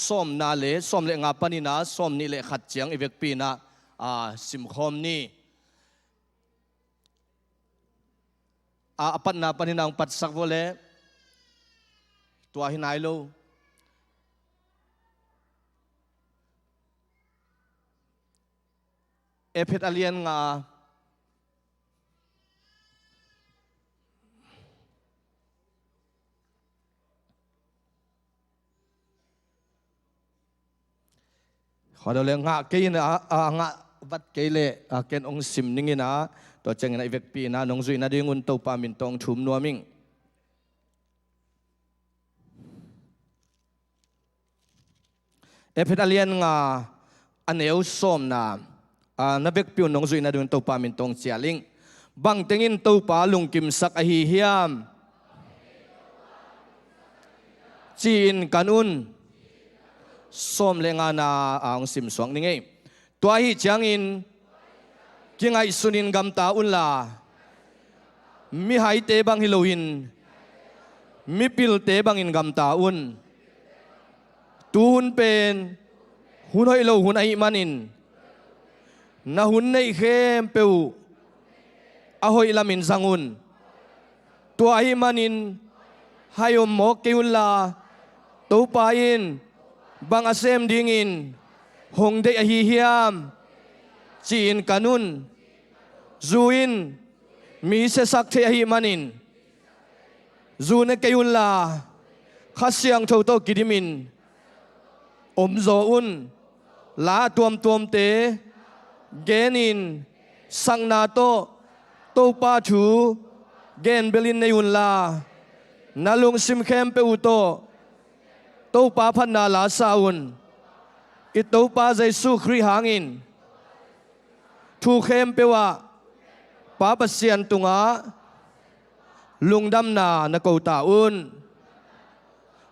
som na le som le nga panina som ni le khat chiang ivek pi na sim khom ni apat na paninang patsak vole tua hinai lo ephet alien ngaขอเดาเลยงะเกยนะงะวัดเกยเลยเกณฑ์องสิมนิ่งนะตัวเจงนะอีเวกปีนะนงจุยนะดิ้งุนตัวปามินตองชุมนัวมิงเอฟเอตาเลียนงะอันเอวส้มนะนับเวกปีนงจุยนะดิ้งตัวปามินตองเจียลิงบังเตงินตัวปาลุงกิมสักอหิเฮียมจีนกันอุนส้มเลงานาองสิมสวงนี่ไงตัวฮีจังอินกิงไอสุนินกำตาอุลลามีหายเตบังฮิโลหินมีปิลเตบังอินกำตาอุนตูหุนเป็นหุนหอยโลหุนไอมันินนาหุนในเข้มเปวอหอยลามินสังอุนตัวไอมันินให้อมหมอกเกอุลลาตัวปายินบางอาเซมดิ่งินหงเดอหิเฮียมจีนกันุนจูอินมีเสสักเทอหิมันินจูเนเกยุนลาข้าเสียงโชโตกิดิมินอมโซอุนลาตวมเตเกนินสังนาโตโตปาชูเกนเบลินเนยุนลานาลุงซิมเคมเปอุโตตัวป้าพันนาลาซาอุนอิตัวป้าใจสู้ครีหางินทูเข้มเปว่าป้าปัสเซียนตุงาลุงดำนาณกูตาอุน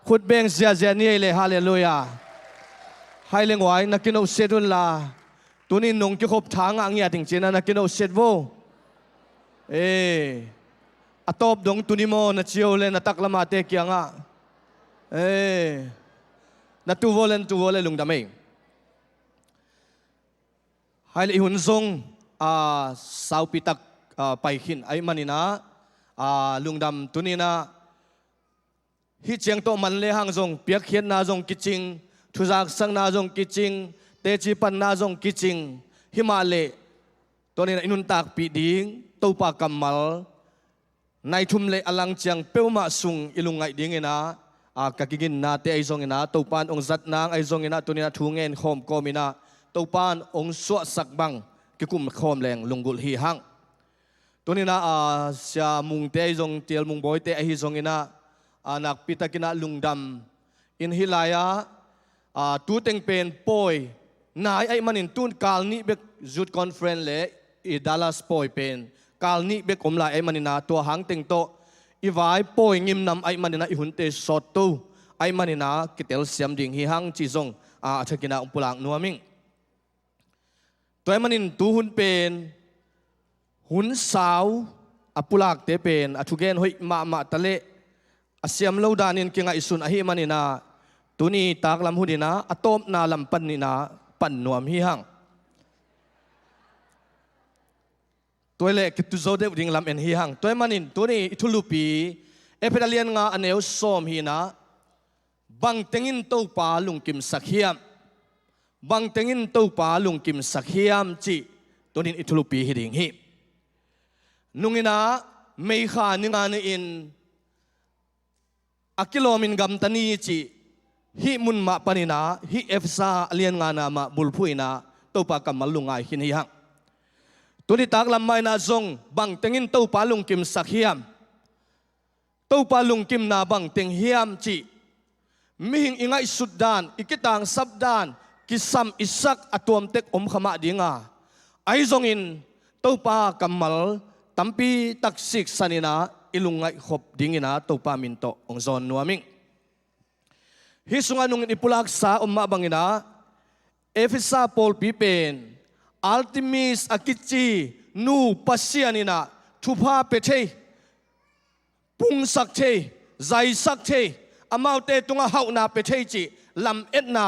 ขุดเบงเสียเจนี่เลยฮาเลลูยาให้เลี้ยงไว้นักกินเอาเสดุนลาตัวนี้นงจะคบทางอ่างเงียติงเจนะนักกินเอาเสดโวอตบดงตัวนี้โมนักเชียวเลยนักตักละมาเตกียงอ่ะนัดตัววอลเลลุงดำเองให้เลยหุ่นทรงสาวปิตักไปขินไอ้มันนี่นะลุงดำตัวนี้นะฮิเจียงโตมันเลยหางทรงเปียกเขียนนาทรงกิจิงทุจักสังนาทรงกิจิงเตจิปันนาทรงกิจิงฮิมาเลตัวนี้นะอินุนตากปีดิงตัวปากำมัลในทุ่มเลอลังเจียงเป้ามาสุงอิลุงไงดิ้งนะกะกินนาเตไอซงนะตัวปานองจัดนางไอซงนะตัวนี้นะทูเงินโคมโกมินะตัวปานองสวดสักบังกิกุมโคมแรงลงกุลฮีหังตัวนี้นะเสียมุงเตไอซงเตียลมุงบอยเตไอฮิซงนะนักปิตากินะลุงดำอินฮิลายาตูเต็งเป็นปอยนายไอมันอินตูนกาลนี้เบกจุดคอนเฟรนเลอีดัลลัสปอยเป็นกาลนี้เบกอมลายไอมันอินะตัวหางเต็งโตอีวายปอยงิมนำไอมันนะอีหุ่นเตสอดตู้ไอมันนะกิเตลเสียมดิ่งฮีหังจีซงเธอกินะอุปลังนัวมิงตัวไอมันนินตูหุ่นเป็นหุ่นสาวปุลักเตเป็นทุเกนหอยมาตะเลเสียมเลวดานินกิงไอสุนอหิมันนะตัวนี้ตากลำหุ่นนะตบนาลำปันนี่นะปันนัวมฮีหังตัวเล็กกิตุโซเดวดิ่งลำเอ็นฮีหังตัวมันนินตัวนี้ทุลุปีเอเปตาเลียนงาอันเอวสอมฮีนะบังเตงินตัวปาลุงกิมสักเฮียมบังเตงินตัวปาลุงกิมสักเฮียมจีตัวนี้ทุลุปีฮีดิ่งฮีนุงินะไม่ขานึงอันอินอักิโลมินกัมตันีจีฮีมุนมาปานินะฮีเอฟซาเลียนงานามาบุลพุยนะตัวปากำมัลลุงไอหินฮีหังตัวนี้ตักลำไม่นาซงบังเตงินตัวปาลุงกิมสักเฮียมตัวปาลุงกิมนาบังเตงเฮียมจีมีหิงอิงไอสุดดานอิกิตังสับดานกิสัมอิสักอตัวมเต็กอมขมาดีงาไอซงอินตัวปากำมัลตัมปีตักสิกสันินะอิลุงไงขบดิ้งนะตัวปามินโตองซอนนัวมิงฮิสุงานุงอิปุลักษาอมมาบังนะเอฟิซาโพลปีเป็นอัลติมิสอากิจีนูปัสเซียนินะทุพาเปเทปุงสักเทใจสักเทอมาเตตุงาเฮานาเปเทจี ลำเอ็ดนา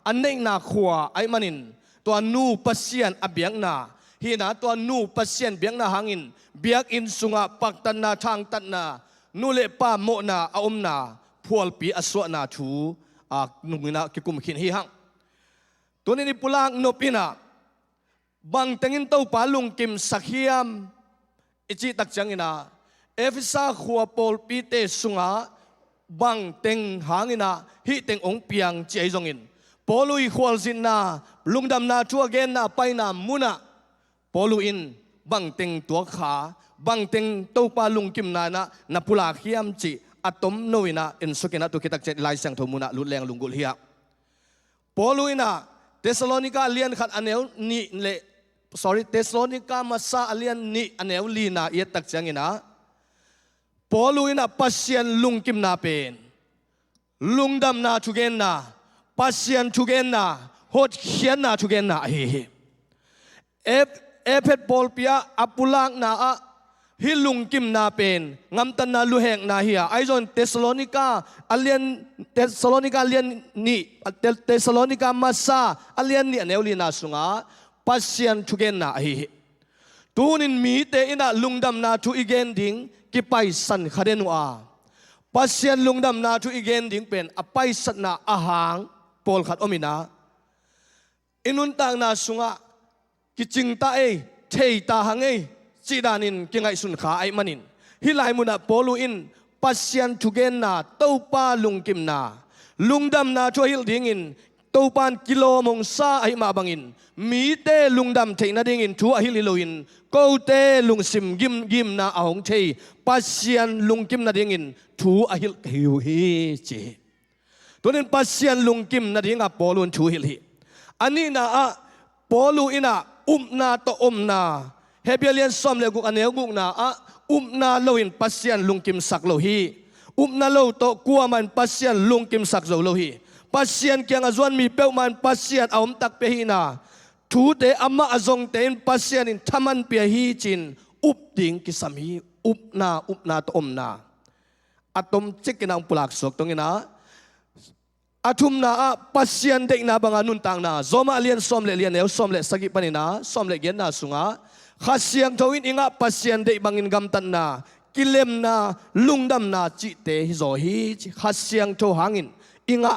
อันเนนาขวาไอมันินตัวนูปัสเซียนอเบียงนาฮีนาตัวนูปัสเซียนเบียงนาหังอินเบียกอินสุงะปักตันนาทางตันนานูเลป้าโมนาอาอมนาพวลปีอสวนาทูนุงนากิกุมขินฮีหังตัวนี้ปุลางโนปินาบางตังอินเต้าปาลุงกิมสักเฮียมอิจิตักจังอินาเอฟิซาขัวปอลปีเตสุงะบางเต็งหางอินาฮิเต็งองเปียงเจยจงอินปอลุยขวลสินนาลุงดำนาทัวเกนนาไปนามุนาปอลุอินบางเต็งตัวขาบางเต็งเต้าปาลุงกิมนานะนับพุลาเฮียมจิอัตมโนวินาอินสุกินาตุกิตักเจลายเสียงทมุนาลุแรงลุงกุลเฮียปอลุอินาเทสโลนิกาเลียนขัดอันเนวนี่เลเทสโลนิกามาซาเลียนนี่อันเนวลีนาเยตักจังอินาปอลุอินาปัสเซียนลุงกิมนาเป็นลุงดำนาทุเกนนาปัสเซียนทุเกนนาฮดเขียนนาทุเกนนาเอฟปอลปียอัปุลังนาฮิลุงกิมนาเป็นงำตันนาลุแหงนาเฮียไอจอนเทสโลนิกาเลียนนี่เทสโลนิกามาซาเลียนนี่เนวลีนาสุงาปัสเซียนทุเกนนาตูนินมีเตอินาลุงดำนาทุอีเกนดิงกิไปสันคาเดนัวปัสเซียนลุงดำนาทุอีเกนดิงเป็นอไปสันนาอาหางปอลขัดอมินาอินุนต่างนาสุงากิจิงตาเทตาหังจีดานินกิงไอสุนขาไอมันินฮิไลมุนาปอลูอินปัสเซียนทุเกนนาเต้าปาลุงกิมนาลุงดำนาช่วยฮิลดิงินเต้าปานกิโลมงซาไอมาบังอินมีเตลุงดำเทนาดิงินทัวฮิลิโลอินกูเตลุงซิมกิมนาอาหงเทปัสเซียนลุงกิมนาดิงินทัวฮิลฮิวฮิเจตัวนี้ปัสเซียนลุงกิมนาดิงกับปอลูนทัวฮิลฮิอันนี้นะปอลูอินานาโตนาเฮเบียเลียนซอมเลกุกอันเนวกุกนานาโลอินปัสเซียนลุงกิมสักโลฮีนาโลโตกัวมันปัสเซียนลุงกิมสักโลฮีปัสเซียนเกียงอจวนมีเป้ามันปัสเซียนเอาตักเปฮีนาทูเตอามาอจงเตนปัสเซียนอินทามันเปียฮีจินดิงกิสามีนาโตนาอะตอมจิกนังปลักสกตรงนี้นะอาทุมนาปัสเซียนเด็กนาบังอานุนต่างนาโซมาเลียนซอมเลเลียนเอวซอมเลสกิปนินาซอมเลเกียนนาสุงาข้าเสียงทวินอิงะปัสเซียนเด็กบังอินกำตันนากิเลมนาลุงดำนาจิเตฮิโซฮีข้าเสียงทหังอิงะ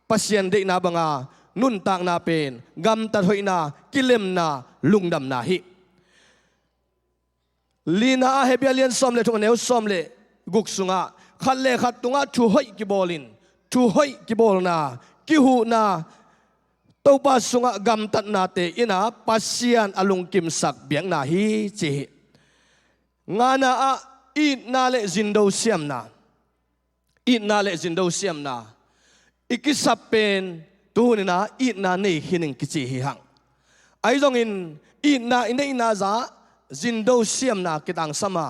ปัสเซียนเด็กนาบังอานุนต่างนาเป็นกำตันหอยนากิเลมนาลุงดำนาฮิลีนาเฮเบียเลียนซอมเลทุกเนวซอมเลกุกสุงาขัดเลขัดตุงะชูหอยกิบอลินทูหอยกิบอลนากิหูนาตัวปัสสุงะกำตัดนาเตอินาปัสเซียนอลุงกิมสักเบียงนาฮีเจงานาอีนาเลจินโดเซียมนาอิกิสับเป็นตัวนี้นะอีนาเนหินิงกิจิฮิหังไอจงอินอีนาอินเดอินาซาจินโดเซียมนากิตังสมา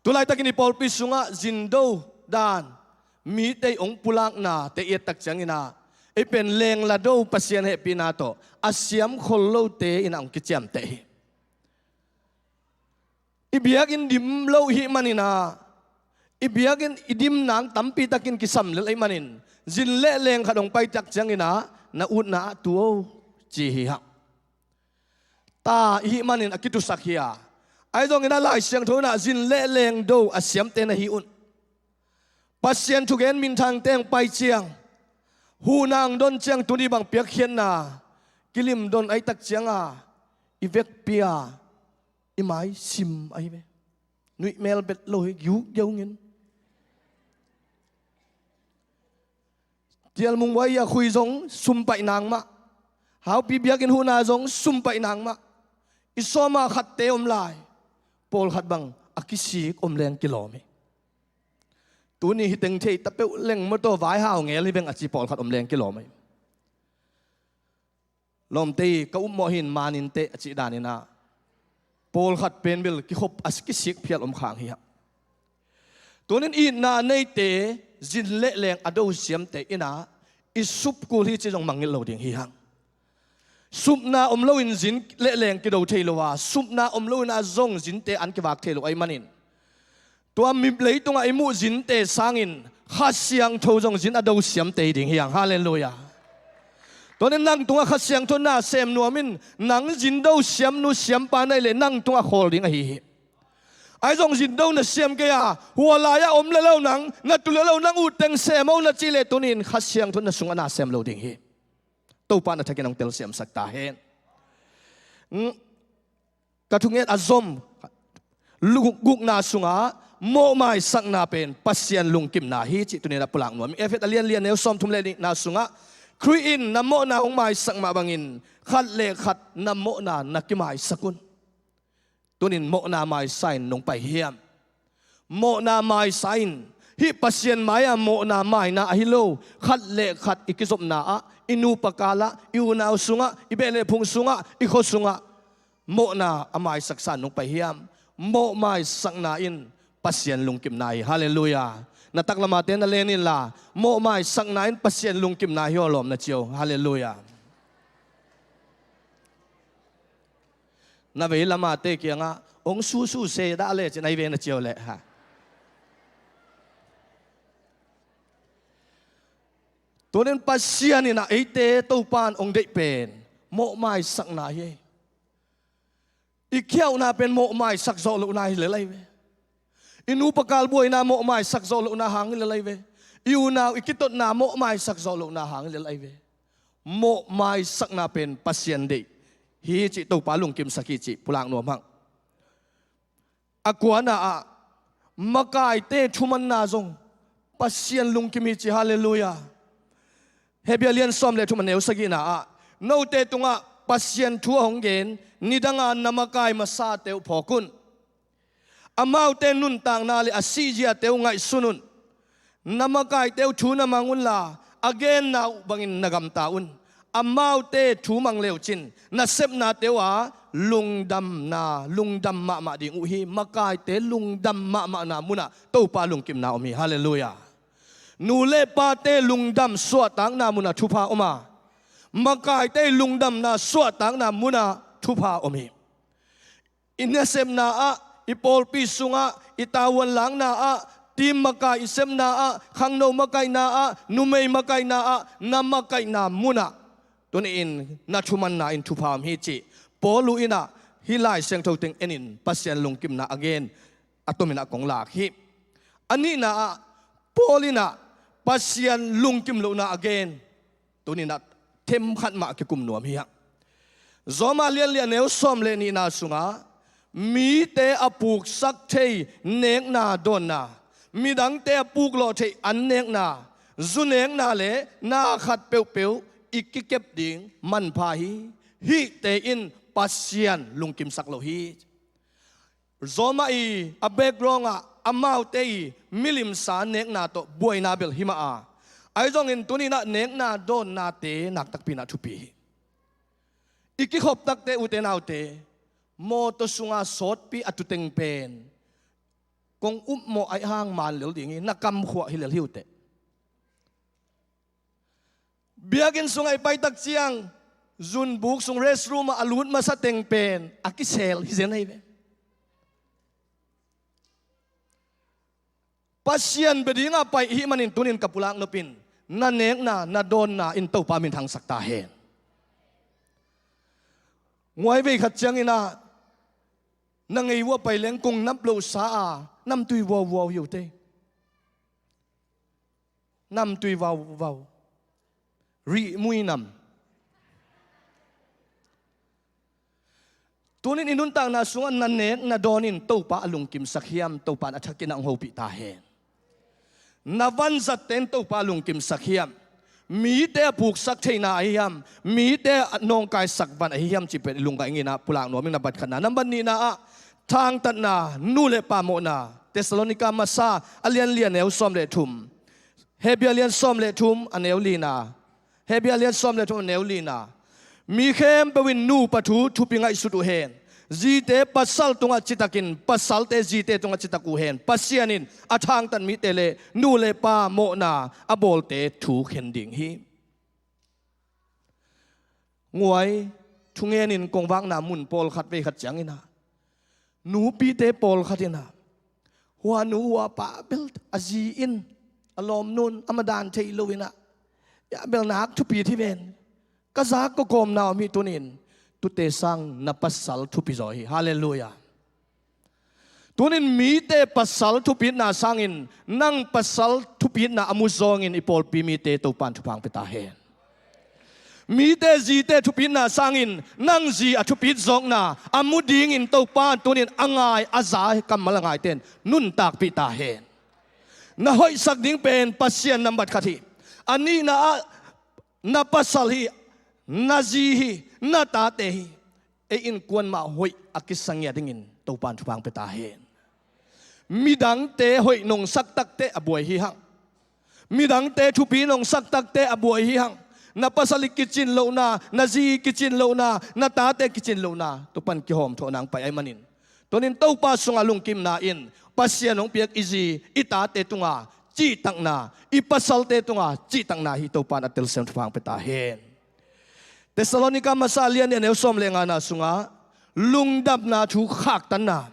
ตัวไลตะกินิปอลปิสุงะจินโดดานมีเตองปุลังนาเตเอตักจังอินาเป็นเลงละดูปัสเซียนเฮปินาโตอาเซียมคนโลเตอินังกิจามเตอิบียกินดิมโลหิมันินาอิบียกินอิดิมนางตัมปีตะกินกิสัมเลไอมันินจินเละเลงขดงไปจักจังอินานาอุนาตัวจีฮิฮะตาหิมันินอกิตุสักฮิยาไอตรงอินาลายเสียงโทนะจินเละเลงดูอาเซียมเตนะฮิอุนปัสเซียนทุกเอ็นมินทางเตงไปเชียงหูนางดนเชียงตุนีบังเปียกเขียนนากิลิมดนไอตักเชียงอีเวกเปียอีไม้ซิมไอเวนุยเมลเบ็ดโลยยุกเยาเงินเจียลมุงไว้ยาคุยจงซุ่มไปนางมาหาวปีเบียกินหูนาจงซุ่มไปนางมาอิสมาขัดเตอมลายโปลขัดบังอากิสีกอมแรงกิโลเมตัวนี้ฮิตงเทตะเปวเล่งมาตัววายห่าวเงี้ยเลยเป็นอาชีพปอลขัดอมแรงกิโลไหมลมตีก็อุ้มมอหินมานินเตอจิดานินาปอลขัดเป็นเบลกิขบอาสกิสิกเพียรอมขางเฮียตัวนั้นอีนาในเตจินเละแรงอดูเสียมเตอินาอิสุปกูที่จะจงมังเงินเราเดียงเฮียสุปนาอมโลอินจินเละแรงกิโดเทโลวาสุปนาอมโลอินาจงจินเตอันกิวากเทโลไอมันินตัวมีเลยตัวไอ้มูจินเตสังอินข้าเสียงโทจงจินอดูเสียมเตดิ่งเฮียงฮาเลลูยา ตัวนี้นั่งตัวขัดเสียงตัวหน้าเซมนัวมินนั่งจินดาวเสียมนูเสียมปานได้เลยนั่งตัวโคลิงไอ้ไอ้จงจินดาวน่ะเสียมเกียหัวลายอมเล่านังนัดตุเล่านังอุดเต็งเซมเอานัดจิเลตัวนี้ขัดเสียงตัวน่ะสุงอนาเซมโลดิ่งฮีตัวปานน่ะทักยังเตลเสียมสักตาเห็นกระทุงเอ็ดอาซอมลุกนาสุงอาโมไม่สักนาเป็นปัสยันลุงกิมนาฮีจิตุนี้นะปุลังหนวมเอฟเอตเลียนเนวซอมทุมเลนินาสุงอาครูอินนโมนาองไม่สักมาบังอินขัดเลขัดนโมนานักกิไม่สักุนตัวนี้โมนาไม่ไซน์ลงไปเฮียมโมนาไม่ไซน์ฮิปัสยันไม่อะโมนาไม่นาฮิโลขัดเลขัดอิกิซบนาอะอินูปกาละอิวนาสุงอาอิเบเลพุงสุงอาอิโคสุงอาโมนาอะไม่สักสันลงไปเฮียมโมไม่สักนาอินปัสยันลุงกิมนายฮาเลลูยานัตักละมาเตนเลนินลาโมไม่สักนายปัสยันลุงกิมนายฮิอลอมนะเจียวฮาเลลูยานาเวลามาเตเกียงะองสู้เซดาเลจะในเวนะเจียวเลยฮะตัวนั้นปัสยันนี่นะไอเตตัวปานองเดเป็นโมไม่สักนายอีกเขี้ยวนาเป็นโมไม่สักโซลุนายเลยไรเวอินูปกาลบวยนาโมไม่สักโซลุนาหางเลยไรเวอิวนาอิกิตนาโมไม่สักโซลุนาหางเลยไรเวโมไม่สักนาเป็นปัสยันเดฮีจิตัวปาลุงกิมสักจิปุลังนัวมังอากวนนามากายเตชุมันนาจงปัสยันลุงกิมจิฮาเลลูยาเฮเบียเลียนซอมเลทุมันเนวสกินาโนเตตุงะปัสยันทัวหงเกนนิดังานนามากายมาซาเตวพอกุนอามาเตนุนต่างนาเลอาซีจียเตวไงสุนุนนามากายเตวชูนามังุนลาอเกนนาบังอินนากำตาอุนอามาเตชูมังเลวจินนาเซบนาเตวาลุงดำมาดิงอุฮีมากายเตลุงดำมานามุนะตัวปาลุงกิมนาอมีฮาเลลูยานูเลปาเตลุงดำสวดตังนามุนะทุพาอมามากายเตลุงดำนาสวดตังนามุนะทุพาอมีอินเนเซมนาอะอิปอลปิสุงะอิตาวันหลังนาอะทีมมากายอิเซมนาอะขังโนมากายนาอะนุเมย์มากายนาอะนามากายนามุนะตัวนี้อินนัชุมันนาอินทุพามฮิจิปอลูอินะฮิไลเซงทติงเอ็นินปัสยันลุงกิมนาอเกนอัตมินะกงลากฮิอันนี้นะปอลินะปัสยันลุงกิมลุนาอเกนตัวนี้นะเทมขัดมาเกกุมนัวมีฮะจอมาเลียนเนวซอมเลนีนาสุงามีเตอปูกสักเทเนกนาโดนนามีดังเตอปูกโลเทอันเนกนาจุเนกนาเลนาขัดเปียวอีกเก็บดิ่งมันพาฮีเตอินปัสยันลุงกิมสักโลฮีจอมาอเบกรองอามาเตมิลิมสาเนกนาโตบวยนาเบลฮิมาไอจงอินตัวนี้นะเนกนาโดนนาเตนักตักปีนาทุปีอีกขบตักเตอุเตนาวเตโมตสุงาสดปีอัตุเตงเป็นกงอุบโมไอห้างมันเหลียวดิ่งนักกำขวาฮิเลหิวเตเบียกินสุงไอไปตักเจียงจุนบุกสุงเรสรูมาอลุดมาสเตงเป็นอากิเซลฮิเซนไอเวปัสยันเบดิงาไปฮิมันอินตุนินกับปุลังนปินนั่นเองนาโดนนาอินเต้าปามินทางสักตาเฮนงวยเวขัดจังอินานังไอวัวไปเลี้ยงกงนับโลสาน้ำตุยวัวอยู่เต้น้ำตุยวัวรีมุยน้ำตัวนี้อินุนต่างนาสุงอันนันเนกนาโดนินเต้าปาลุงกิมสักเฮียมเต้าปาอัชกินังโฮปิตาเฮนนาวันจัดเต็นเต้าปาลุงกิมสักเฮียมมีแต่ผูกสักเทนาไอฮิมมีแต่นองกายสักวันไอฮิมจิเป็นลุงกายงี้นะปุลังหนูมินาบัดขนาดนั้นบันนี้นะทางตัดนานูเลปาโมนาเทสโลนิกามาซาอเลียนเนวซอมเลทุมเฮเบียเลียนซอมเลทุมอันเนวลีนาเฮเบียเลียนซอมเลทุมอันเนวลีนามีเข้มไปวินนูปะทูทุปิงไอสุดุเฮนจีเตปัสสัลตุงจิตากินปัสสัลเตจีเตตุงจิตากูเฮนปัสเซียนินอาทางตันมิเตเลนูเลปาโมนาอโบลเตทูเข็นดิ่งฮีงวยทุงเงินินกงวังนามุนปอลขัดเวขัดจังอินาหนูปีเตปอลขัดอินาหัวหนูหัวปะเบลอาจีอินอารมณ์นุนอมดานเทโลวินะอย่าเบลนักทุปีที่เวน kazak ko kom na mi tunin tu te sang na pasal tu pizoi hallelujah tunin mi te pasal tu pin na sangin nang pasal tu pin na amuzongin ipol pi mi te to pan tu pang petahen mi te zi te tu pin na sangin nang zi a tu pin zong na amuding in to pan tunin angai azai kam malangai ten nun tak pitahen na hoi sak ding pen pasien nambat khati ani na pasal hi na zi hi na ta te hi e in kwan ma hoi akisangya dingin to pan tu pang petahen midang te hoi nong sak tak te abuai hi hang midang te thu pi nong sak tak te abuai hi hang na pasalik kitchen lo na zi kitchen lo na ta te kitchen lo na to pan ki hom tho nang pai ai manin tonin to pa sunga lungkim na in pasya nong piak izi ita te tunga chi tak na ipasal te tunga chi tak na hi to pan atel sem thang peta hen Tesalonika masalian ne som lenga na sunga lungdam na thu khak tan na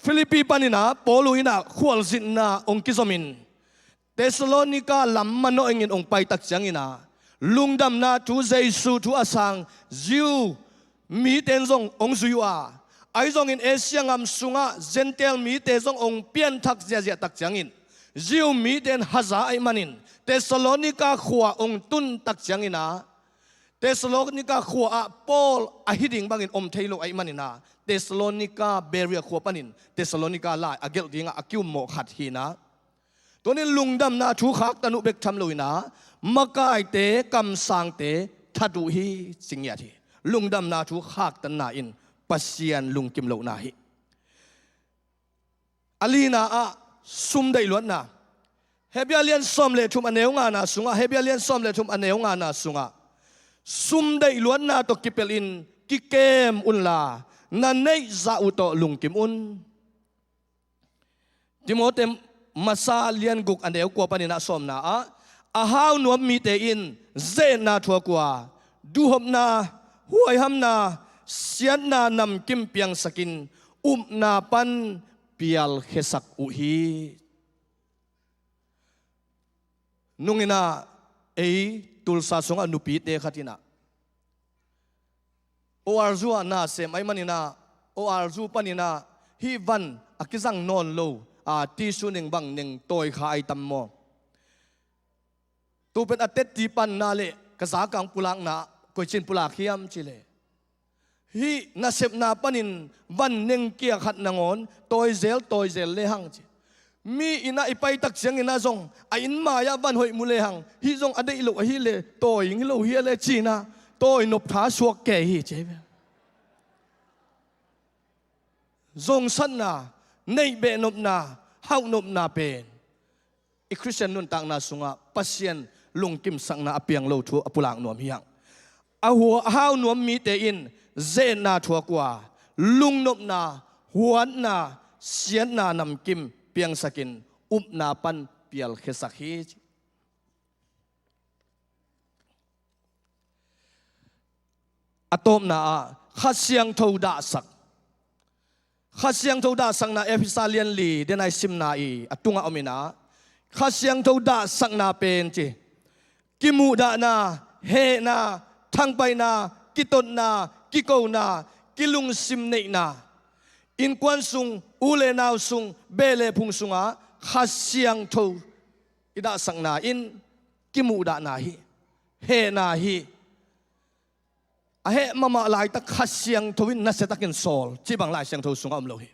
Philippi panina poluina khwalzin na ongkizomin Tesalonika lammano engin ong paitak changina lungdam na tu Jesu tu asang ziu mi tenzong ong zuyua aizong in Asia ngam sunga gentle mi tezong ong pian thak zia tak changin ziu mi ten haza ai manin Tesalonika khwa ong tun tak changina Tesalonika khwa Paul ahiding bangin om thailo ai manina Tesalonika Berea khwa panin Tesalonika la agel dinga akium mo khat hina tonin lungdam na thu khak tanu bek tham loina makai te kam sang te thadu hi chingya thi lungdam na thu khak tan na in pasian lungkim lo na hi alina a sum dai luan na hebialian som le thum aneu nga na sunga hebialian som le thum aneu nga na sunga sum dai luan na to kipel in ki kem unla na nei za uto lungkim un Timotem masa lian guk aneu kwa panina som na a hau nuam mi te in ze na thua kwa du hom na huai ham na sian na nam kim piang sakin na pan pial khesak u hi nungina Tulsa sunga nupi te khatina o arzu na sem ai manina o arzu panina hi van akizang non lo ti suning bang ning toy kha ai tam mo tu pet atet ti pan na le kaza kang pulang na koichin pulak hiam chile hi na sep na panin van ning kia khat nangon toy zel le hang chi mi ina ipai tak chiang ina zong a in ma ya van hoi mu le hang hi zong adei lo hi le toy ng lo hi le china toy nop tha suak ke hi che zong san na nei be nop na hau nop na pen i Christian nun tang na sunga pasien lungkim sang na apiang lo thu apulang nuam hiang a huwa hau nuam mi te in zen na thua kwa lung nop na huan na sian na nam kim piang sakin na pan pial khesak hi atom na khasyang thoda sak khasyang thoda sang na episalian li denai sim na atunga omina khasyang thoda sak na pen chi kimu da na he na thang pai na kiton na kiko na kilung sim nei na in kwan sung ule naw sung bele phung sunga khasyang tho ida sang na in kimu da na hi he na hi a he mama lai ta khasyang thowin na se takin sol chi bang lai syang tho sunga om lo hi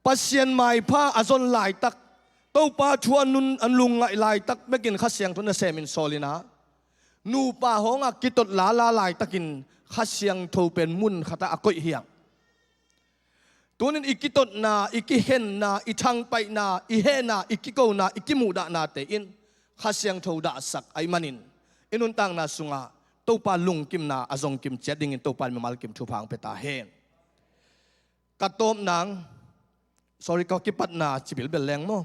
pasien mai pha azon lai tak to pa chuan nun an lung ngai lai tak mekin khasyang thon na semin solina nu pa honga kitot la lai takin khasyang tho pen mun khata akoi hiang tunin ikitot na ikihen na ithang pai na ihe na ikiko na ikimu da na te in khasyang tho da sak ai manin inun tang na sunga to pa lung kim na azong kim cheding in to pa mal kim thu phang peta hen katom nang sorry ko kipat na chibil bel leng mo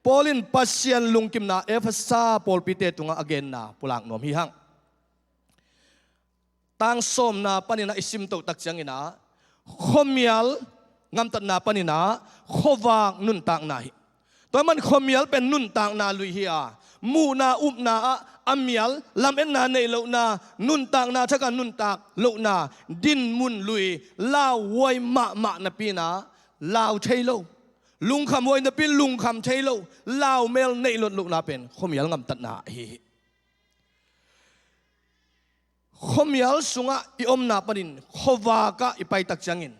Polin pasien lung kim na efasa pol pite tunga again na pulang nom hi hang tang som na panina isim to tak chang ina khomial ngam tat na panina khowang nun tang na hi toy man khomial pen nun tang na lui hi มูนาอุบนาอามียลลำเอ็นนาในโลนานุนตากนาทักันนุนตากโลนาดินมุนลุยลาววยมะนปีนาลาวเทโลลุงคำวยนปีลุงคำเทโลลาวเมลในโลลุนาเป็นขมยลงำตัดนาฮีขมยลสุงะอิอมนาปนินขวากะอิไปตักจังอิน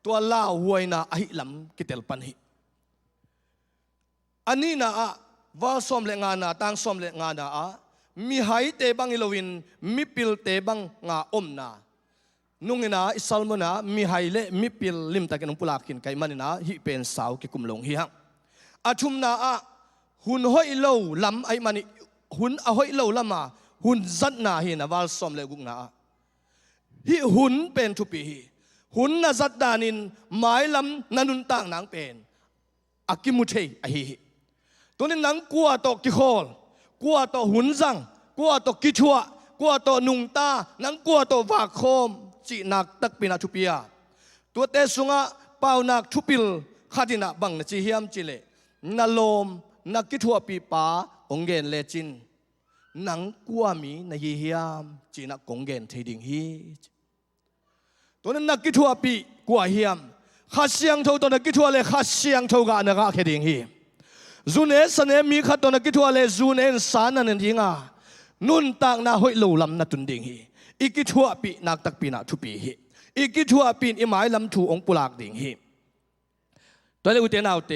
ตัวลาววยนาอหิลำกิเตลปันฮีอันนี้นะวาสอมเลงานาตังสอมเลงานามีหายเตบังอิโลวินมีปิลเตบังงาอมนานุ่งนาอิสลมนามีหายเลมีปิลลิมตะกันอุปลากินไกมันนาฮิเป็นสาวกิกุมลงฮิฮังอาชุมนาหุนหอยโลลำไอมันหุนหอยโลลำมาหุนจัดนาฮินะวาสอมเลกุงนาฮิหุนเป็นทุปีฮิหุนนาจัดดานินหมายลำนันุนต่างนางเป็นอากิมุเทอฮิตัวนี้นังกัวตอกิโคลกัวตอหุนจังกัวตอกิชัวกัวตอนุงตานังกัวตอวาคมจีนักตักปินาทุปียตัวเตสุงะเป่านักทุปิลขัดินะบังนจีเฮียมจิเลนาลมนักกิชัวปีปาองเกนเลจินนังกัวมีนายเฮียมจีนักกงเกนเทดิงฮีตัวนั้นนักกิชัวปีกัวเฮียมขัดเสียงเท่าตัวนักกิชัวเลขัดเสียงเท่ากันนักเขดิงฮีจูเนสเนมีขัดตัวนักกิจวัตรเลจูเนนสารนั่นยิงนุนต่างนาหอยลูลำนัตุนดิงฮีอีกิจวัตรปีนักตักปีนักทุปีฮีอีกิจวัตรปีอิหมายลำถูองปุลากดิงฮีตัวเลอุเตนเอาเต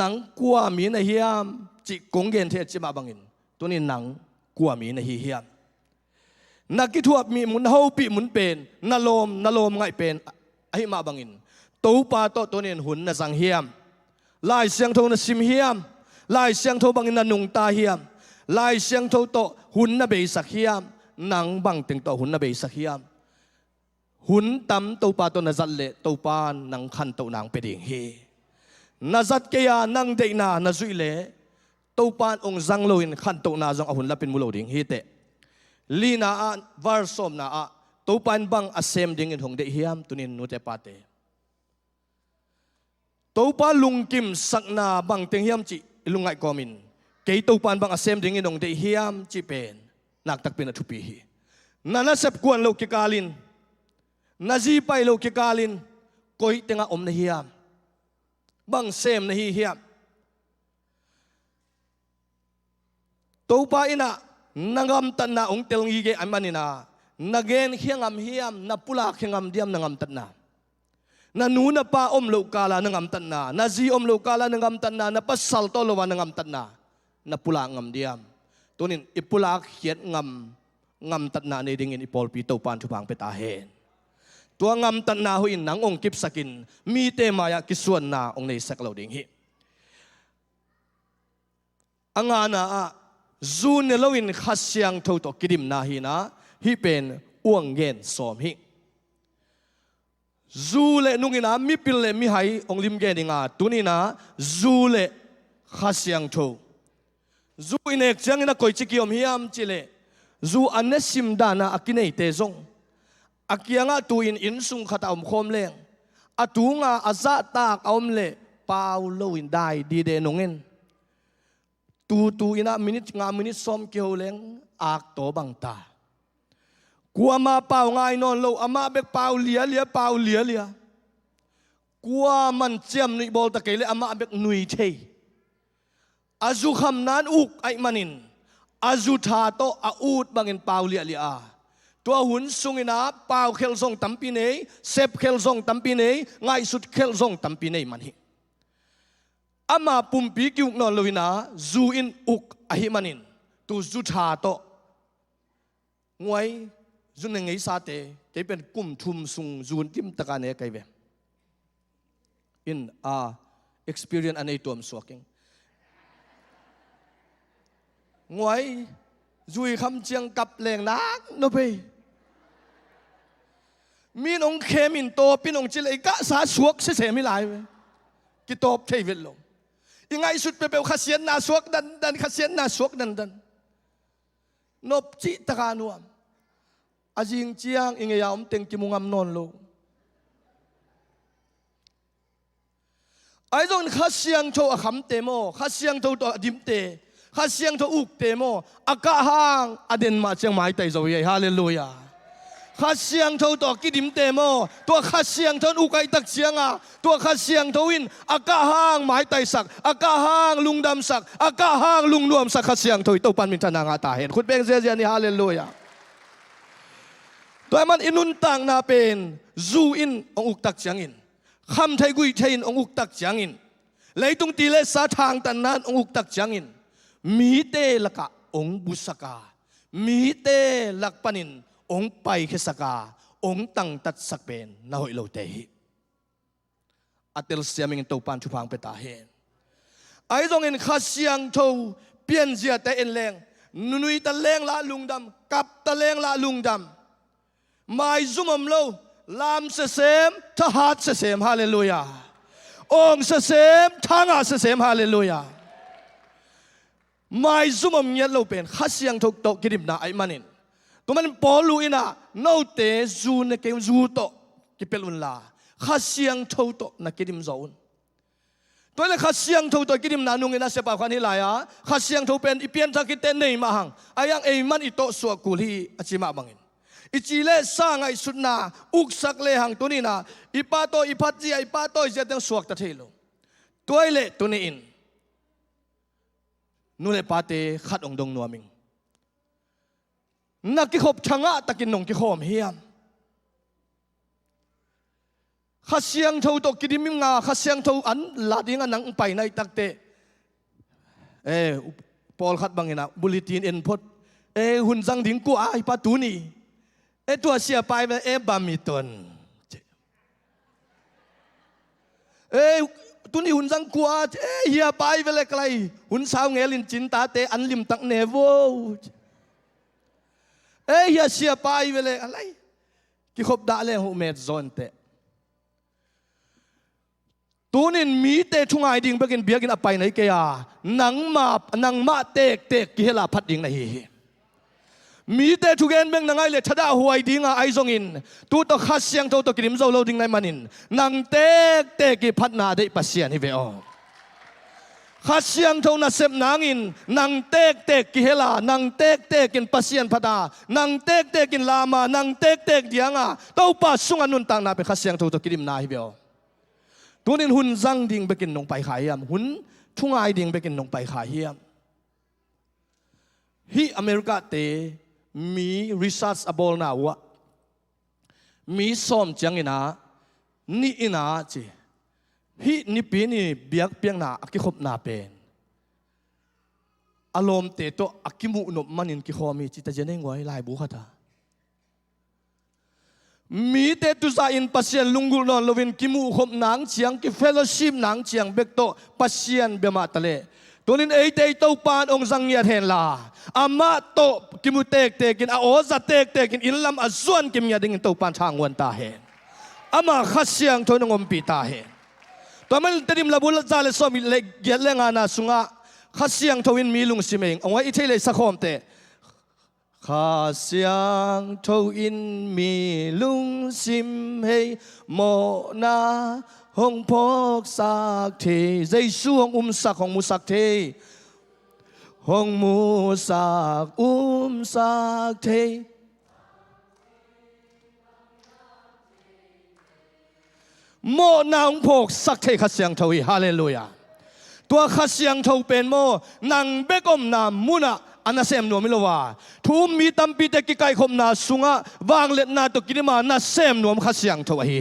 นังกัวมีนเฮียมจิกงเกนเทจิมาบังอินตัวนี้นังกัวมีนเฮียมนักกิจวัตรมีมุนเฮาปีมุนเป็นนาลมไงเป็นไอมาบังอินตัวปาตัวนี้หุ่นนสังเฮียมลายเสียงโทนสิมเฮียมลายเสียงโทบังอินนุงตาเฮียมลายเสียงโทโตหุ่นนเบยสักเฮียมนังบังตึงโตหุ่นนเบยสักเฮียมหุ่นตำตัวปาตัวนจัดเละตัวปานังขันตัวนางเป็ดเฮนจัดเกียนังเดนานาจุยเละตัวปานองจังโลอินขันตัวนาจังหุ่นละเป็นมุโลดิงเฮเตลีนาวาร์สอมนาตัวปานบังอาเซมดิงอินหงเดเฮียมตุนินนูเตปาเตตัวปาลุงกิมสักนาบังเตียงเฮียมจิลุงไงกอมินเกยตัวปานบังอาเซมดิงินองเดียเฮียมจิเป็นนักตักเป็นทุปีฮีนานาเซปกวนโลกิกาลินนาจีไปโลกิกาลินกอยเตียงอมนเฮียมบังเซมนเฮียมตัวปาอินะนางมตันนาองเตลงีเกอันมันนินานาเกนเฮียงอมเฮียมนาปุลาเฮียงอมเดียมนางมตันนานานูนาปาอมโลกาลานังอัมตันนานาจีอมโลกาลานังอัมตันนานาปัสสัลโตโลวานังอัมตันนานาปุลางามเดียมตัวนี้อิปุลาเขียนงามตันนาในดิ่งอินอิปอลปีโตปานทุพังเปตาเฮนตัวงามตันนาหุอินนังองกิบสกินมีเตมายากิส่วนนาองในสักเหล่าดิ่งฮิอังอานาจูเนลวินขัดเสียงเท่าตกิดิมนาฮีนะฮิเป็นอ้วงเงินสอมฮิจูเลนุงินะมีปิลเลมีหายองลิมเกนิงาตุนีนะจูเลขัดเสียงโตจูอินเอกจังนะคอยจิกิอมฮิยามจิเลจูอันเนซิมดานะอากินเอเตซงอากิยังตูอินซุงขัดอมคมเลงอาตูงาอาซาตากอมเลปาวโลอินได้ดีเดนงเงินตูอินะมินิตซอมเกี่ยวเลงอากโตบังตากัวมาเป่าง่ายนอนโลอามาเบกเป่าเลียเป่าเลียกัวมันเจียมนุยบอลตะเกยเลยอามาเบกนุยเทอาจูคำนั้นอุกไอมันินอาจูทาโตอาอูดบังอินเป่าเลียตัวหุ่นสุงินาเป่าเคลซงตัมปีเนเซฟเคลซงตัมปีเนง่ายสุดเคลซงตัมปีเนมันฮิอามาปุ่มปีกิวกนอนโลวินาจูอินอุกอหิมันินตูจูทาโตงวยจุนเงยซาเตเกเป็นกุมทุมซุงจูนทิมตะการเนกไกเวอินexperience อันนี้ตัวมสวกิงงวยจุยคำเจียงกับแรงนักโนเปมีน้องเคมินโตพี่น้องจิเลกะสาสวกเสียไม่หลายกิตอบเทวิลลงยังไงสุดเปเปลขัดเสียนนาสวกดันขัดเสียนนาสวกดันนบจิตะการนวมอาจิงเจียงอิงยาวเต็งกิมุงามนอนโลไอ้ตรงขัดเสียงโชว์ขำเตโมขัดเสียงโชว์ตัวดิมเต ข้าเสียงเธออุกเตโมอากาห้างอเดนมาเชียงไม้ไต่โซยฮาเลลูยาข้าเสียงเธอต่อกิดิมเตโมตัวข้าเสียงเธออุกไอตักเสียงอ่ะตัวข้าเสียงเธอวินอากาห้างไม้ไต่สักอากาห้างลุงดำสักอากาห้างลุงนวมสักข้าเสียงเธอตัวปันมินทนางาตาเห็นคุณเบงเซียนี่ฮาเลลูยาตัวมันอินุนต่างนาเป็นจูอินองอุกตักเสียงอินคำไทยกุยไทยอินองอุกตักเสียงอินเลยตรงตีเลสาทางตันนั้นองอุกตักเสียงอินมีเตลักะองบุษกามีเตลักปนินองไปเขสกาองตังตัดสักเป็นนาหอยโลเตหิอัตเลเสียมิงตัวปันชุพังเปตาเห็นไอ้ตรงอินข้าเสียงทูเปลี่ยนเสียแต่เอ็นแรงนุยตะแรงละลุงดำกับตะแรงละลุงดำไม่ซุ่มโลลามเสมทหารเสมฮาเลลูยาองเสมทางอาเสมฮาเลลูยาไม่ซุ่มเงียโลเป็นข้าเสียงทุกโตกิริมนาไอมันินตัวมันปอลูอินะโนเตจูนเกมจูโตกิเปลุนลาข้าเสียงทุกโตนักกิริมโซนตัวเล็กข้าเสียงทุกโตกิริมนานุงอินะเสปาคันฮิลายาข้าเสียงทุกเป็นอีเปียนทักกิเตนเนยมาหังไอยังไอมันอิโตสวกุลีอจิมาบังอินอิจิเลสร้างไอสุดนาอุกสักเลหังตัวนี้นะอิปาโตอิพัดจีอิปาโตอิเจตังสวกตะเทโลตัวเล็กตัวนี้อินนู่นเลยปาเตขัดองดงนัวมิงนักกิขบช่างะตะกินนงกิขอมเฮียมข้าเสียงเท่าตกิดิมิงาข้าเสียงเท่าอันลาดิงอันนังไปในตักเตปอลขัดบังเงินะบุลิตินเอ็นพดหุ่นจังดิ้งกูไอปาตูนี่ตัวเสียไปบามิตนตุนี่หุ่นจังกัวเฮียไปเวลาไกลหุ่นสาวเงลินจินตาเตอันลิมตักเนโวเฮียเสียไปเวลาอะไรกิขบด่าเลยหูเมดซอนเตตุนินมีเตทุ่งไอดิ่งไปกินเบียกินอไปไหนเกียนังมาเตกกิเฮลาพัดดิ่งไหนมีแต่ทุกเอ็นเบงนังไงเลยชดาหวยดิ้งไอซงอินตัวต่อข้าเสียงตัวต่อกิริมโซโลดิ้งในมันอินนังเตกกิพัดนาได้ปัสเซียนฮิเวอข้าเสียงตัวน่ะเสพนางอินนังเตกกิเฮลานังเตกกินปัสเซียนพัดานังเตกกินลามานังเตกเดียงอ่ะตัวปัสสุงอนุนต่างนาเป็นข้าเสียงตัวต่อกิริมนาฮิเวอตัวนี้หุ่นจังดิ้งไปกินนงไปขายยามหุ่นทุ่งไอดิ้งไปกินนงไปขายยามฮิอเมริกาเตมีรีเสิร์ชบอลน่าวะมีซ้อมจังอินะนี่อินะจีฮินี่ปีนี่เบียกเปียงนาอักขิขบนาเป็นอารมณ์เตโตอักขิมุนบมันอินกิขอมีจิตเจเนงไว้ลายบุขตามีเตตุซาอินปัสเซียนลุงกุลนลวินกิมุขบนางเชียงกิเฟลโลชิพนางเชียงเบกโตปัสเซียนเบมาตะเลตัวนี้เตยเต้าปานองสังเงียเห็นลาอามาโตกิมุเตกกินอาโอซาเตกกินอินลำอาส่วนกิมยาดิ่งเต้าปานทางวันตาเห็นอามาขัดเสียงทนงมปีตาเห็นตัวมันเตดิมลาบุลซาเลสอมิเล็กเกลเลงานาสุงะขัดเสียงทวินมีลุงสิเมงเอาไว้อิเทเลสักคมเตขัดเสียงทวินมีลุงสิมเฮโมนาหงพกสักเทใจสู้หงสักของมุสักเทหงมุสักสักเทโมนาหงพกสักเทขัดเสียงทวีฮาเลลูยาตัวขัดเสียงทวีเป็นโมนังเบกอมนามุนะอันนั้นเสมโนมิโลวาทุ่มมีตั้มปีเตกิไกคมนาสุงะวางเล็ดนาตกิริมานาเสมโนมขัดเสียงทวี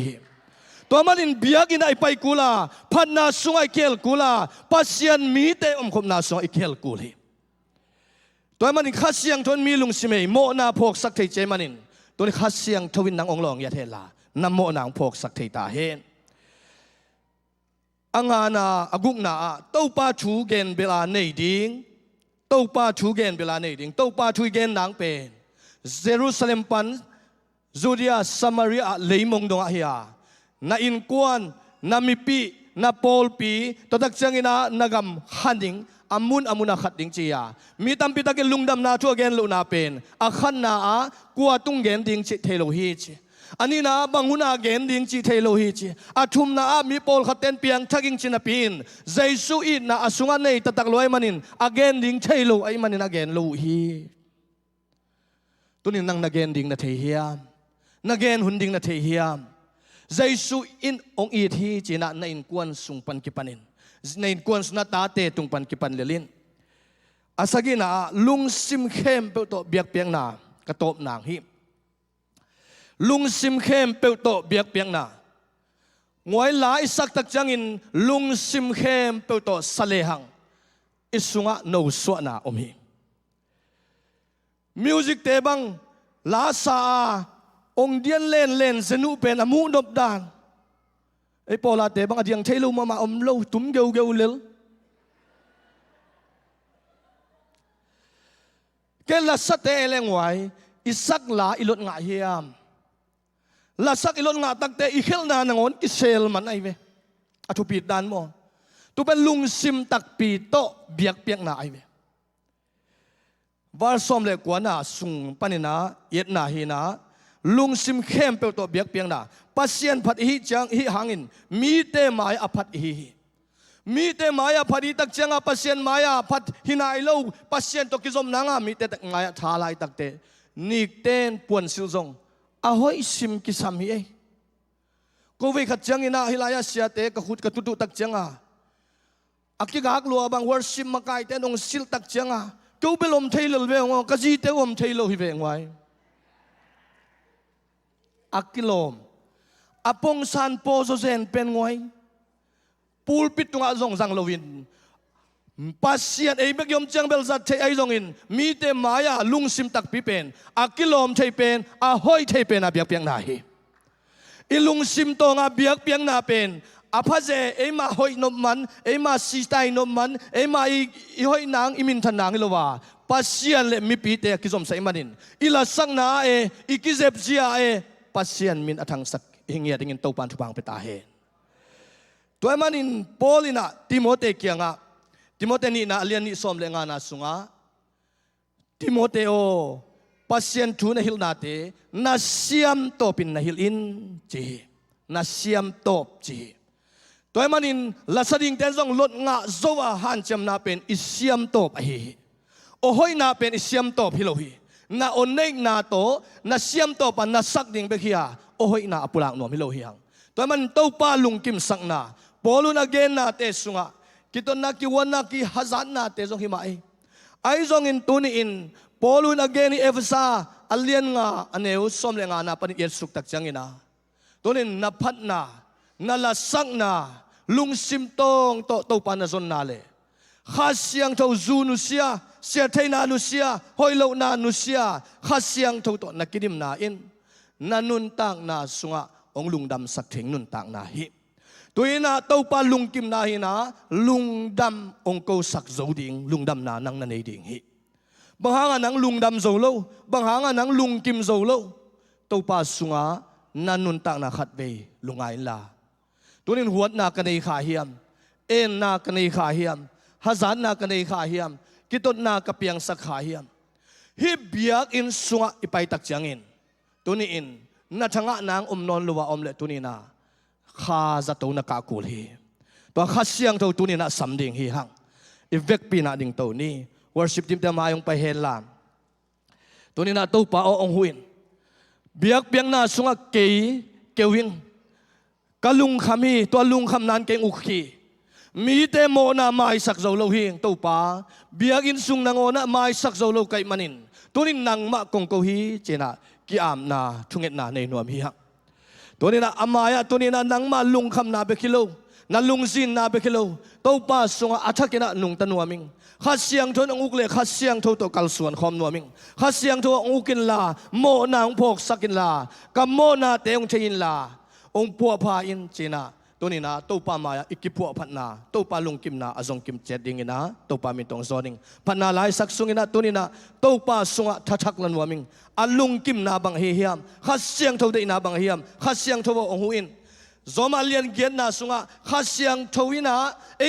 ตัวมันอินเบียกินไอไปกูลาพันนาสุงไอเคลกูลาปัสเซียนมีเตอมคมนาสุงไอเคลกูลีตัวมันอินขัดเสียงทนมีลุงสิเมย์โมนาพกสักเทเจมันอินตัวนี้ขัดเสียงทวินนางองลองยาเทลานำโมนางพกสักเทตาเฮนอังอานาอกุกนาเต้าป้าชูเกนเบลาเนดิงเต้าป้าชูเกนเบลาเนดิงเต้าป้าชูเกนนางเป็นเยรูซาเล็มปันจูเดียสมาริอาเลมงดงอาเฮียna inkuan na mipi na polpi todak changina nagam handing amuna khating chia mi tampi takin lungdam na chu again lu na pen akhan na a kwa tung gen ding chi thelo hi chi อันนี้นะบางหุนาเกนดิ้งจีเทโลฮิจีอาทุมนะมีโพลขัดเต้นเปียงทักิงจินาปีนใจสุอินนะอาสุงอันในตักลอยมันินอาเกนดิ้งเทโลไอมันินอาเกนโลฮีตัวนี้นั่งนักเกนดิ้งนาเทียมนักเกนหุ่นดิ้งนาเทียมใจสุอินองอีทีจีน่ะในอินกวนสุงปันกิปันินในอินกวนสุนัตตาเตตุงปันกิปันเลลินอาศัยนะลุงซิมเข้มเปิดโตเบียกเปียงนากระโตบนางฮิลุงซิมเข้มเปิดโตเบียกเปียงนางวยหลายสักตักจังอินลุงซิมเข้มเปิดโตสเลหังอิสุงะโนสวนาอมฮิมิวสิกเตบังลาซาองเดียนเล่นสนุเป็นอมูนบดานไอโปลาเตบังอดียงเทลูมาอมโลตุ้มเกวเลลเกลาสัตเตเลงไว้อิสักลาอิลดงาเฮียมลาสักอิลดงาตักเตอิเขลนานงอนกิเซลมันไอเวอทุปีดานโมตุเป็นลุงซิมตักปีโตเบียกเปียกนาไอเววาร์ซอมเลกวานาสุงปานินาเย็ดนาฮีนาลุงซิมเข้มเปิลโตเบียกเปียงนาปัสเซียนพัดฮิจังฮิหางินมีเตมายอพัดฮิมีเตมายาพัดฮิตักจังอาปัสเซียนมายาพัดฮินายโลปัสเซียนตกิจมนางามีเตตักงายทาลายตักเตนิกเตนปวนซิลซงอาหอยซิมกิสามฮีเอกูวิขัดจังอินาฮิลายาเสียเตกขุดกตุตุตักจังอาอักกิกากลัวบางวอร์ซิมมาไกเตนองซิลตักจังอากูเปลมเทลเวงกะจีเตอมเทลฮิเวงไว้อักกิลมอปงซันโปโซเซนเป็นงวยปูลปิดตรงอาจงสังโลวินปัสเซียนไอเบกยมจังเบลซัดเทไอจงอินมีเตมายาลุงซิมตักปีเป็นอักกิลมเทเป็นอาหอยเทเป็นอาเบียกเปียงนาฮีอิลุงซิมตงอาเบียกเปียงนาเป็นอาพะเจเอมาหอยนมมันเอมาซีสไตนมมันเอมาอีหอยนางอิมินทันนางอิลวาปัสเซียนเลมีปีเตกิจมใส่มันินอิลาสังนาเออิกิเซบเซียเอปัสเซียนมินอทังสักหิงเงียดิงินโตปันทุบังเปตาเฮตัวมันินโปลินะติโมเตเกียงะติโมเตนี่นะเลียนนี่สมเลงานาสุงะติโมเตโอปัสเซียนทูนะฮิลนาเตนาเซียมโตปินนะฮิลอินจีนาเซียมโตบจีตัวมันินลาสดิงเตนซงลดงะโซวาฮันจำนาเป็นอิเซียมโตบอฮีโอหอยนาเป็นอิเซียมโตบฮิโลฮีนาอนเนกนาโตนาเซียมโตปันนาสักดิ่งเบคียโอหอยนาอปุลังนวมฮิโลฮีฮังตัวมันโตปาลุงกิมสักนาปอลุนาเกนนาเตสุงะกิตนากิวันนากิฮัซันนาเตซงฮิมาไอซงอินตุนีอินปอลุนาเกนีเอฟซาอัลเลียนงาอันเอวสมเลงานาปนิเยสุกตักจังอินาตัวนี้นับพัดนานาลาสักนาลุงซิมตงโตปานาซนนาเลข้าเสียงเท่าจูนุเซียเสียเทนานุเซียหอยโลนานุเซียข้าเสียงเท่าโตนักกิดิมนาอินนานุนต่างนาสุงะองลุงดำสักถึงนุนต่างนาฮิตัวนี้นะเต้าปาลุงกิมนาฮินะลุงดำองโกสักโจดิงลุงดำนานังนันเอดิงฮิบางหางนังลุงดำโจโลบางหางนังลุงกิมโจโลเต้าปาสุงะนันนุนต่างนาขัดเวลุงไงลาตัวนี้หัวนากันในขาเฮียมเอ็นนากันในขาเฮียมฮัซันนากันในขาเฮียมกิตนากระเปียงสักขาเฮียมฮิบเบียกอินสุงะอิไปตักจังอินตัวนี้อินนาทางะนางนอนลัวอมเลตัวนี้นาข้าจะตัวนักากูลฮีตัวข้าเสียงตัวนี้นะสำดิ่งฮีหังอีเวกปีนาดิ่งตัวนี้วอร์ชิปทีมเตมายงไปเฮลามตัวนี้นะตัวป้าองหุนเบียกเปียงนาสุงะเกวิงกะลุงคำฮีตัวลุงคำนั้นเก่งอุคีมีเตโมนาไม่สักโจโลหิงตัวป้าเบียกินสุงนางโอนะไม่สักโจโลไกมันินตัวนี้นางมะกงโกฮีเจนะกิอามนาทุงเอ็ดนาในนวมฮีฮักตัวนี้นะอามายะตัวนี้นะนางมาลุงคำนาเบคิโลนาลุงซินนาเบคิโลตัวป้าสุงอาทักกินะนุงตันวมิงข้าเสียงทนองุกเล่ข้าเสียงทตัวกัลส่วนคอมนวมิงข้าเสียงทองอุกินลาโมนางพกสักินลากับโมนาเตองเชินลาองปัวพาอินเจนะตัวนี้นะตัวปามายอิกิพัวพันนาตัวปาลุงกิมนาอจงกิมเจดิงนะตัวปามิตรงโซนิงพันนาหลายสักสุงนะตัวนี้นะตัวปาสุงะทัชักลันวามิงอาลุงกิมนาบังเฮียมข้าเสียงทวดนาบังเฮียมข้าเสียงทวองหุอินจอมาเลียนเกียนนาสุงะข้าเสียงทวินาเ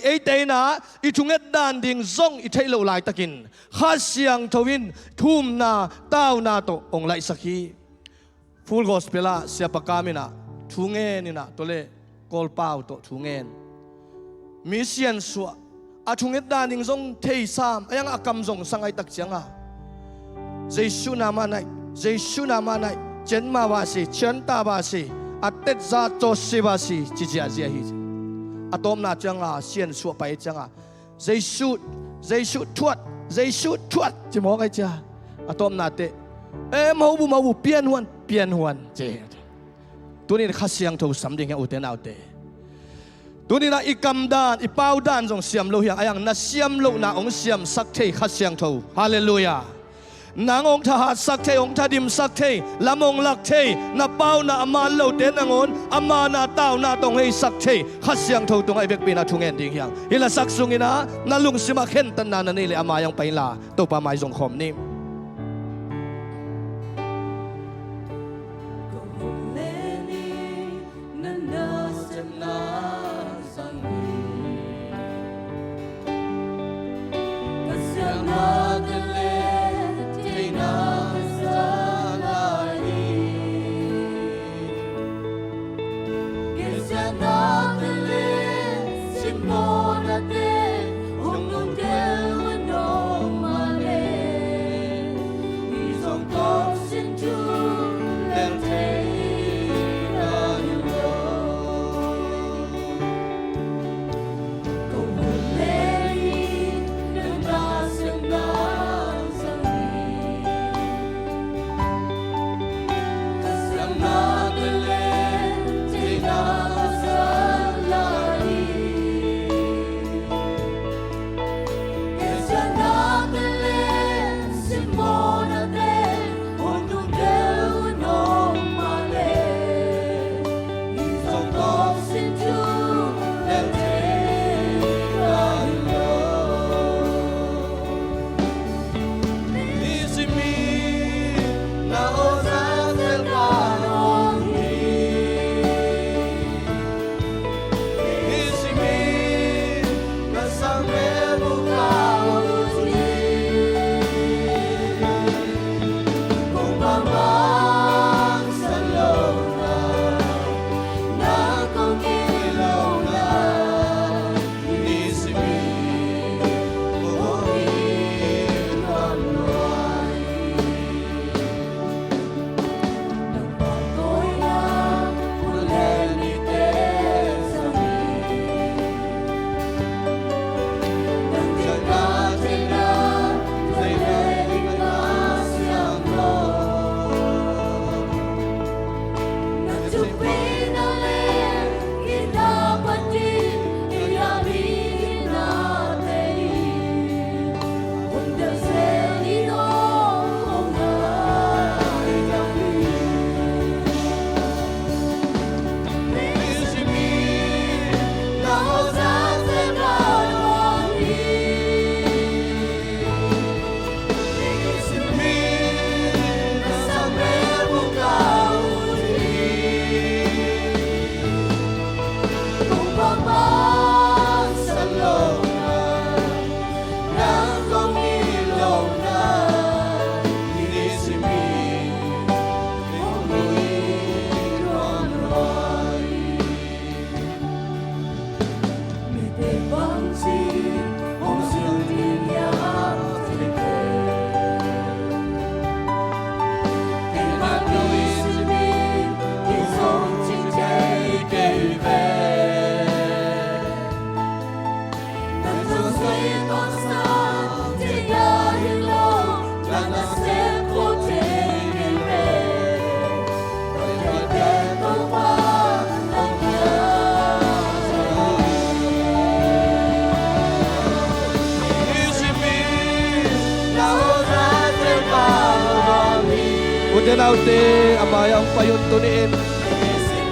อเตนาอิทุงเอ็ดดานดิงซงอิเทโลไลตะกินข้าเสียงทวินทุ่มนาต้าวนาโตองไลสักฮี full gospel la siapa kami na thungen ni na tole kol pau to thungen mission suwa athunget daning zong thei sam ayang akam zong sangai tak changa Jesu nama nai chen ma ba si chen ta ba si atet za to si ba si chi chi azia hi atom na changa sian suwa pai changa Jesu thuat chi mo kai cha atom na te mau bu pian huan che tu ni kha siang tho sam ding u te nau te tu ni na ikam dan ipau dan jong siam lo hiang ayang na siam lo na ong siam sak thei kha siang tho hallelujah nang ong tha sak thei ong tha dim sak thei lamong lak thei na pau na aman lo te nangon ama na tau na tong hei sak thei kha siang tho tung ai bek pina thungen ding hiang ila sak sungina na lung sima khen tan na ni le ama yang pai la to pa mai jong khom ni Utenaute amayang payun tuniin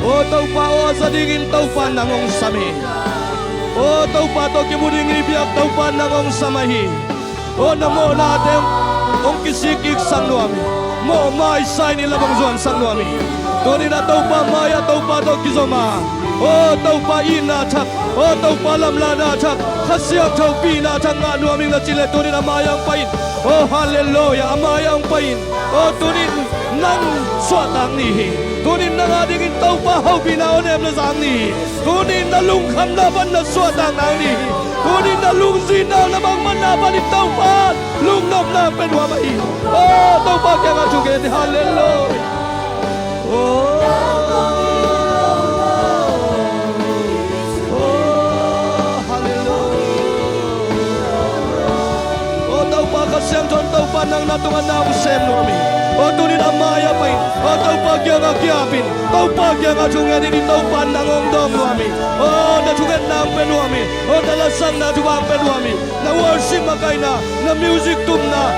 o tau pa o sadingin tau pa nangong sami o tau pa to kimuring ibiyak tau pa nangong samahi o namo natin ong kisikik sang nuami mo mai sai ni labang zuan sang nuami tuni na tau pa maya tau pa to kizoma o tau pa ina chak o tau pa lamla na chak khasiak tau pi na chak nga nuaming na chile tuni na mayang pain o hallelujah amayang pain o tuni nang suatang ni tunin na nga dingin tau pa hau binaon em na sang ni tunin na lungkham na ban na suatang nang ni tunin na lungsin na namang man na balit tau pa lungdam na penwa mai oh tau pa kaya nga chugen hallelujah oh Kasem ton tau panang natungan na usem nomi. O tunin amaya pain. O tau pagya nga kiapin. Tau pagya nga chungan ini tau panang ongdom nomi. O na chungan na ampen nomi. O na lasang na chungan ampen nomi. Na worship makay na music tum na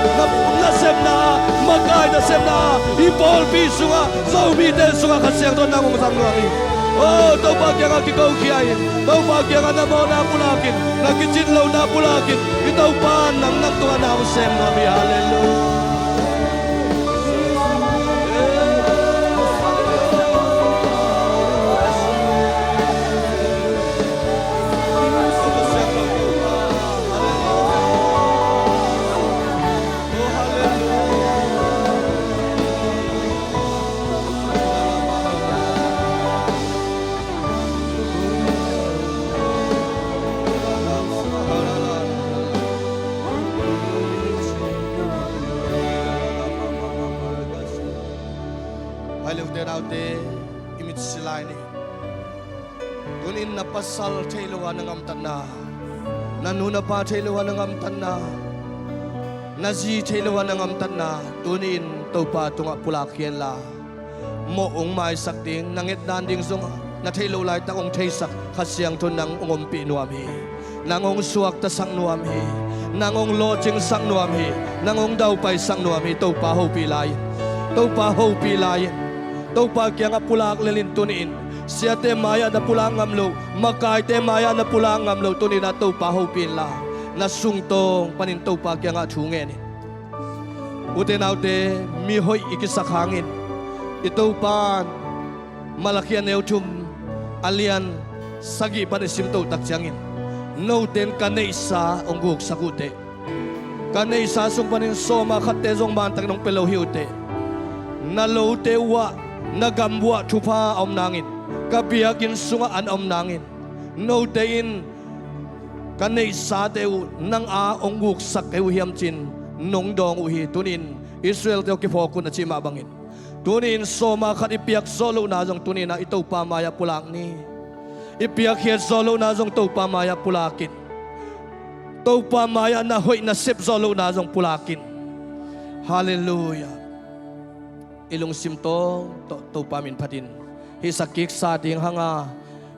sem na makay na sem na. Ipol piso nga sa umiten sunga kasem ton nang ungsang nomi. Oh, tau pagya nga kikaw kiyain. Tau pagya nga namo na pulakin. Nakichinlaw na pulakin. Itaw pa nang nagtungan na usem nomi. Hallelujah. Tunin na pasal tailuan ng amtan na nanuna pa tailuan ng amtan na nazi tailuan ng amtan na tunin tau pa tunga pulakien la moong may sakting nangit nanding sunga na tailu lai takong taisak kasyang tun ng ungumpi nuami nangong suak tasang nuami nangong lodging sang nuami nangong daw pay sang nuami tau pa ho pilay tau pa kaya nga pulak lelin tunin siya te maya na pulang ngamlo makay te maya na pulang ngamlo tunin na tau pa ho pila na sungtong panintaw pa kaya nga chungen uten te mihoy ikisakhangin ito pa malakian eutum alian sagi panisim tau taksyangin no ten kanesa ongguk sakute kanesa sung panin soma kate zong bantang nong pelaw hiute nalo te wa nagambwa tupa om nangin kabiyakin sungaan om nangin no tein kanay sa teu nang a ongguk sakeu hiamchin nong dong uhi tunin Israel teu kipoko na chima bangin tunin soma kat ipiak solo na jong tunin na ito pa maya pulak ni ipiak hiat solo na jong to pa maya pulakin to pa maya na hoy na sip solo na jong pulakin hallelujah ilong simtong to pa min patin hisakik sa ding hanga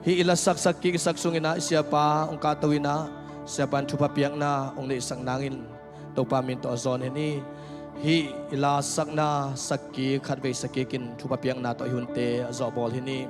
hi ilasak sakik saksungin na siya pa ang katawin na siya pa chupapiak na ang naisang nangin to pa min to azon ini hi ilasak na sakik katbay sakikin chupapiak na to hunte azobol ini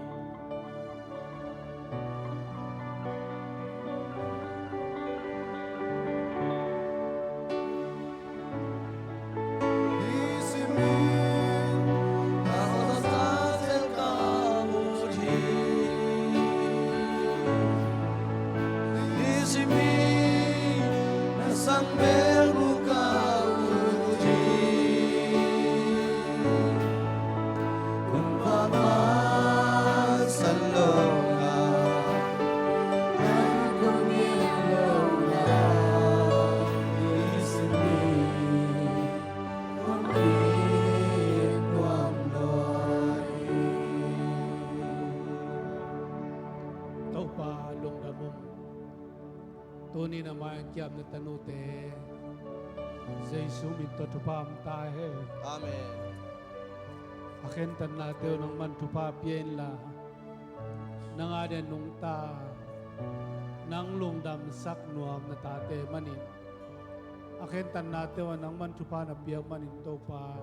Tuni na mayan kiam na tanute Jesu minto tupam tahe amen aken tan nateo ng man tupa pien la nang aden nung ta nang lungdam sak nuam na tate manin aken tan nateo nang man tupa na piyak manin to pa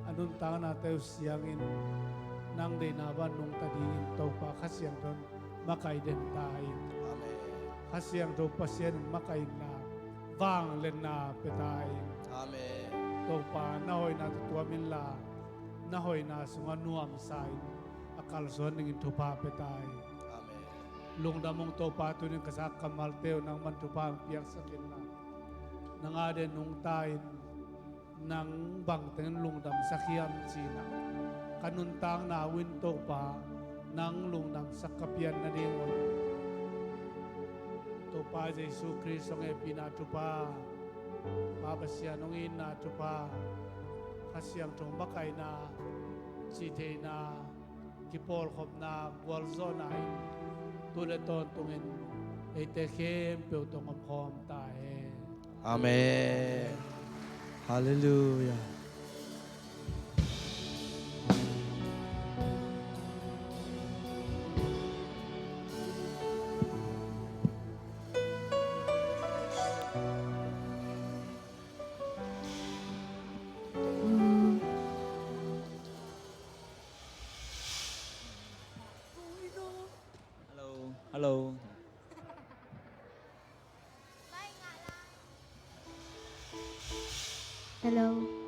anun ta nateo siyangin nang denaban nung tadingin to pa kasyang ton makaiden tayo hasyang do pasien makai na vang len na petai amen to pa nahoy na tuwa min la nahoy na sunga nuam sai akal son ning to pa petai amen lungdamong to pa tunin kasak kamal teo nang man to pa piyak sakin na nangaden nung tain nang bang tengan lungdam sakiam Cina kanuntang na winto pa nang lungdam sakapian na dingon to pa Jesu Kristo ng pinatupa babasya nung ina tupa kasyang tong bakay na site na kipol kop na gwalzo na tuleton tungin etekem peutong om tae. Amen. Hallelujah. Hello. Hello.